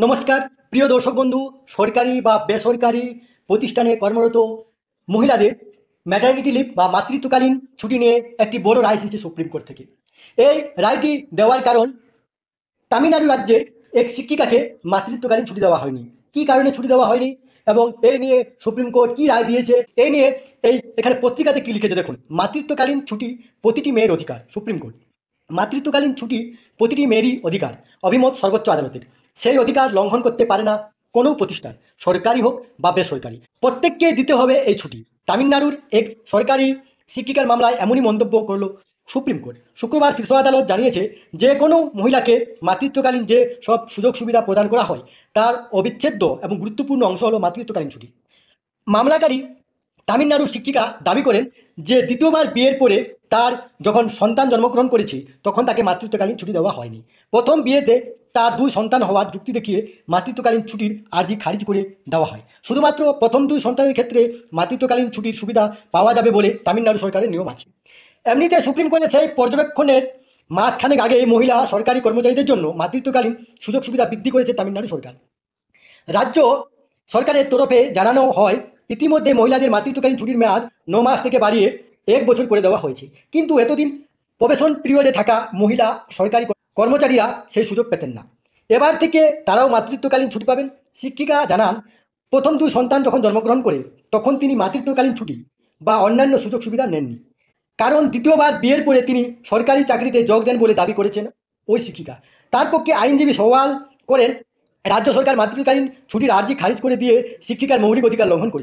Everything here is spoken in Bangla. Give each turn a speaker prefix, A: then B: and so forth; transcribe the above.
A: নমস্কার প্রিয় দর্শক বন্ধু। সরকারি বা বেসরকারি প্রতিষ্ঠানে কর্মরত মহিলাদের ম্যাটারনিটি লিভ বা মাতৃত্বকালীন ছুটি নিয়ে একটি বড় রায় এসেছে সুপ্রিম কোর্ট থেকে। এই রায়টি দেওয়ার কারণ, তামিলনাড়ু রাজ্যের এক শিক্ষিকাকে মাতৃত্বকালীন ছুটি দেওয়া হয়নি। কী কারণে ছুটি দেওয়া হয়নি এবং এই নিয়ে সুপ্রিম কোর্ট কী রায় দিয়েছে, এই নিয়ে এখানে পত্রিকাতে কী লিখেছে দেখুন। মাতৃত্বকালীন ছুটি প্রতিটি মেয়ের অধিকার। সুপ্রিম কোর্ট, মাতৃত্বকালীন ছুটি প্রতিটি মেয়েরই অধিকার, অভিমত সর্বোচ্চ আদালতের। সেই অধিকার লঙ্ঘন করতে পারে না কোনো প্রতিষ্ঠান, সরকারি হোক বা বেসরকারি। প্রত্যেককে দিতে হবে এই ছুটি। তামিলনাড়ুর এক সরকারি শিক্ষিকার মামলায় এমনই মন্তব্য করল সুপ্রিম কোর্ট। শুক্রবার শীর্ষ আদালত জানিয়েছে, যে কোনো মহিলাকে মাতৃত্বকালীন যে সব সুযোগ সুবিধা প্রদান করা হয় তার অবিচ্ছেদ্য এবং গুরুত্বপূর্ণ অংশ হলো মাতৃত্বকালীন ছুটি। মামলাকারী তামিলনাড়ুর শিক্ষিকা দাবি করেন যে দ্বিতীয়বার বিয়ের পরে তার যখন সন্তান জন্মগ্রহণ করেছে তখন তাকে মাতৃত্বকালীন ছুটি দেওয়া হয়নি। প্রথম বিয়েতে তার 2 সন্তান হওয়ার যুক্তি দেখিয়ে মাতৃত্বকালীন ছুটির আর্জি খারিজ করে দেওয়া হয়। শুধুমাত্র প্রথম 2 সন্তানের ক্ষেত্রে মাতৃত্বকালীন ছুটির সুবিধা পাওয়া যাবে বলে তামিলনাড়ু সরকারের নিয়ম আছে। এমনিতে সুপ্রিম কোর্টের সেই পর্যবেক্ষণের মাসখানেক আগে মহিলা সরকারি কর্মচারীদের জন্য মাতৃত্বকালীন সুযোগ সুবিধা বৃদ্ধি করেছে তামিলনাড়ু সরকার। রাজ্য সরকারের তরফে জানানো হয়, ইতিমধ্যে মহিলাদের মাতৃত্বকালীন ছুটির মেয়াদ 9 মাস থেকে বাড়িয়ে 1 বছর করে দেওয়া হয়েছে। কিন্তু এতদিন প্রবেশন পিরিয়ডে থাকা মহিলা সরকারি কর্মচারীরা সেই সুযোগ পেতেন না। এবার থেকে তারাও মাতৃত্বকালীন ছুটি পাবেন। শিক্ষিকা জানান, প্রথম 2 সন্তান যখন জন্মগ্রহণ করে তখন তিনি মাতৃত্বকালীন ছুটি বা অন্যান্য সুযোগ সুবিধা নেননি, কারণ দ্বিতীয়বার বিয়ের পরে তিনি সরকারি চাকরিতে যোগ দেন বলে দাবি করেছেন ওই শিক্ষিকা। তার পক্ষে আইনজীবী সওয়াল করেন, রাজ্য সরকার মাতৃত্বকালীন ছুটির আর্জি খারিজ করে দিয়ে শিক্ষিকার মৌলিক অধিকার লঙ্ঘন করেছে।